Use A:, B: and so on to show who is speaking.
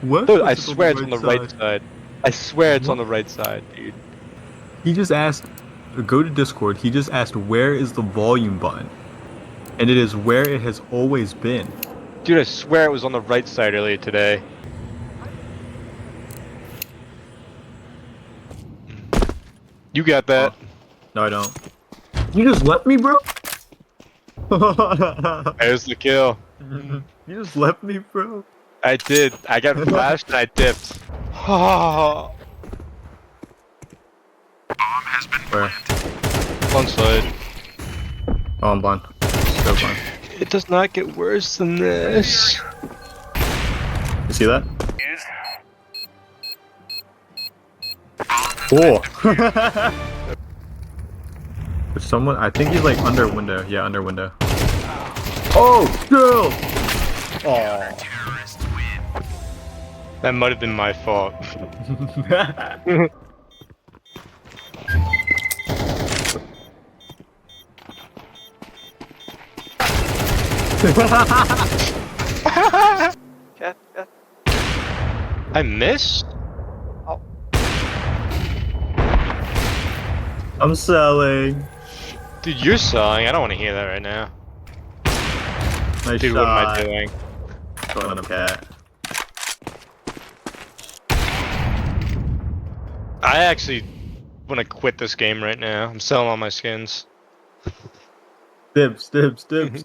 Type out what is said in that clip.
A: What?
B: Dude, I
A: What's
B: swear it's on the right
A: side?
B: side. I swear it's on
A: What?
B: the right side, dude.
A: He just asked, go to Discord. He just asked, where is the volume button? And it is where it has always been.
B: Dude, I swear it was on the right side earlier today. You got that.
A: Oh, no, I don't. You just left me, bro?
B: There's the kill.
A: You just left me, bro?
B: I did. I got flashed and I dipped. Oh,
A: Where?
B: one side.
A: Oh, I'm blind. So blind.
B: It does not get worse than this.
A: You see that? Cool. There's someone, I think he's like under window. Yeah, under window. Oh, girl! Oh.
B: That might have been my fault. I missed?
A: I'm selling.
B: Dude, you're selling. I don't want to hear that right now.
A: Nice
B: Dude, what am I
A: shot.
B: doing?
A: Going up cat.
B: I actually want to quit this game right now. I'm selling all my skins.
A: Dibs, dibs, dibs.